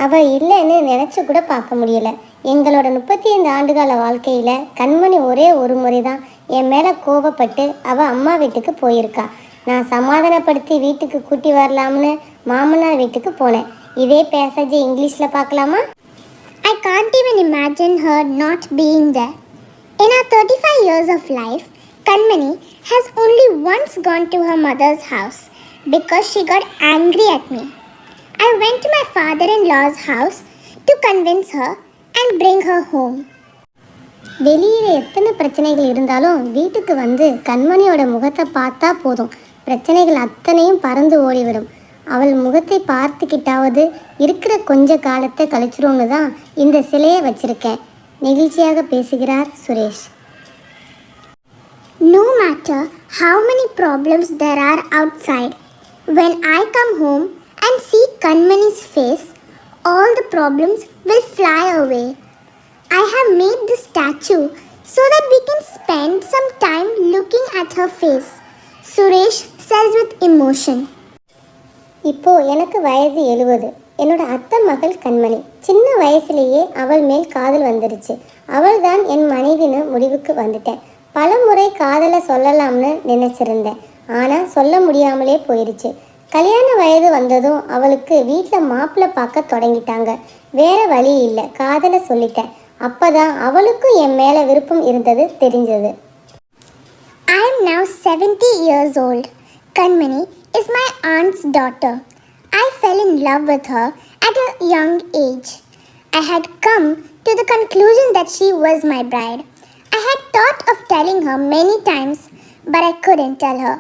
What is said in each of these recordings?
அவள் இல்லைன்னு நினச்சி கூட பார்க்க முடியலை. எங்களோட 35 ஆண்டுகால வாழ்க்கையில் கண்மணி ஒரே ஒரு முறை தான் என் மேலே கோபப்பட்டு அவள் அம்மா வீட்டுக்கு போயிருக்கா. நான் சமாதானப்படுத்தி வீட்டுக்கு கூட்டி வரலாம்னு மாமனார் வீட்டுக்கு போனேன். இதே பேசேஜ் இங்கிலீஷில் பார்க்கலாமா? I can't even imagine her not being there. In our 35 years of life, Kanmani has only once gone to her mother's house because she got angry at me. I went to my father-in-law's house to convince her and bring her home. வெளியில் எத்தனை பிரச்சனைகள் இருந்தாலும் வீட்டுக்கு வந்து கண்மணியோட முகத்தை பார்த்தா போதும், பிரச்சனைகள் அத்தனையும் பறந்து ஓடிவிடும். அவள் முகத்தை பார்த்துக்கிட்டாவது இருக்கிற கொஞ்ச காலத்தை கழிச்சிரும்னு தான் இந்த சிலையை வச்சிருக்கேன். நெகிழ்ச்சியாக பேசுகிறார் Suresh. No matter how many problems there are outside, when I come home and see Kanmani's face, all the problems will fly away. I have made this statue so that we can spend some time looking at her face, Suresh says with emotion. இப்போது எனக்கு வயது 70. என்னோட அத்தை மகள் கண்மணி. சின்ன வயசுலேயே அவள் மேல் காதல் வந்துடுச்சு. அவள் தான் என் மனைவின்னு முடிவுக்கு வந்துட்டேன். பல முறை காதலை சொல்லலாம்னு நினச்சிருந்தேன், ஆனால் சொல்ல முடியாமலே போயிடுச்சு. கல்யாண வயது வந்ததும் அவளுக்கு வீட்டில் மாப்பிள்ளை பார்க்க தொடங்கிட்டாங்க. வேறு வழி இல்லை, காதலை சொல்லிட்டேன். அப்போ தான் அவளுக்கும் என் மேலே விருப்பம் இருந்தது தெரிஞ்சது. I am now 70 years old. Kanmani is my aunt's daughter. I fell in love with her at a young age. I had come to the conclusion that she was my bride. I had thought of telling her many times, but I couldn't tell her.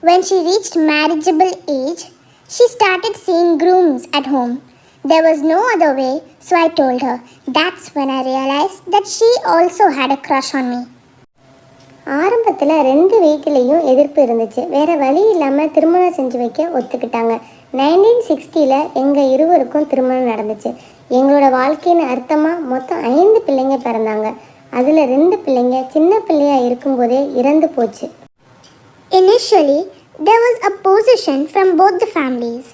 When she reached marriageable age, she started seeing grooms at home. There was no other way, so I told her. That's when I realized that she also had a crush on me. ஆரம்பத்தில் 2 வீட்டிலையும் எதிர்ப்பு இருந்துச்சு. வேறு வழி இல்லாமல் திருமணம் செஞ்சு வைக்க ஒத்துக்கிட்டாங்க. 1960 எங்கள் இருவருக்கும் திருமணம் நடந்துச்சு. எங்களோட வாழ்க்கையின் அர்த்தமாக மொத்தம் 5 பிள்ளைங்க பிறந்தாங்க. அதில் 2 பிள்ளைங்க சின்ன பிள்ளையாக இருக்கும்போதே இறந்து போச்சு. Initially, there was opposition from both the families.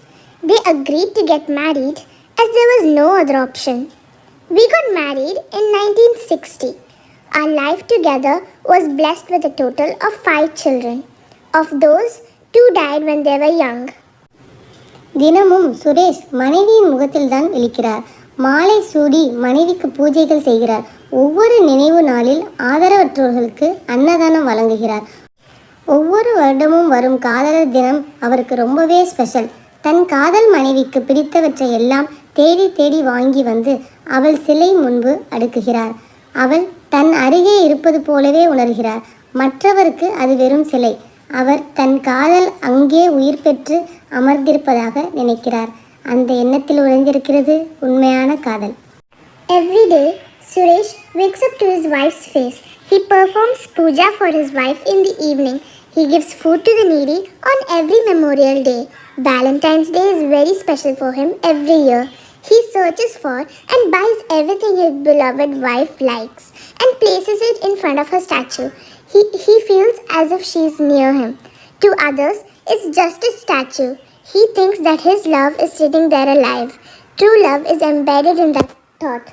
They agreed to get married as there was no other option. We got married in 1960. Our life together was blessed with a total of 5 children. Of those, 2 died when they were young. தினமும் சுரேஷ் மனைவியின் முகத்தில் தான் விழிக்கிறார். மாலை சூடி மனைவிக்கு பூஜைகள் செய்கிறார். ஒவ்வொரு நினைவு நாளில் ஆதரவற்றோர்களுக்கு அன்னதானம் வழங்குகிறார். ஒவ்வொரு வருடமும் வரும் காதலர் தினம் அவருக்கு ரொம்பவே ஸ்பெஷல். தன் காதல் மனைவிக்கு பிடித்தவற்றை எல்லாம் தேடி தேடி வாங்கி வந்து அவள் சிலை முன்பு அடுக்குகிறார். அவள் தன் அருகே இருப்பது போலவே உணர்கிறார். மற்றவருக்கு அது வெறும் சிலை. அவர் தன் காதல் அங்கே உயிர் பெற்று அமர்ந்திருப்பதாக நினைக்கிறார். அந்த எண்ணத்தில் ஒளிந்திருக்கிறது உண்மையான காதல். Every day, Suresh wakes up to his wife's face. He performs puja for his wife in the evening. He gives food to the needy on every Memorial Day. Valentine's Day is very special for him every year. He searches for and buys everything his beloved wife likes and places it in front of her statue. He feels as if she is near him. To others, it's just a statue. He thinks that his love is sitting there alive. True love is embedded in that thought.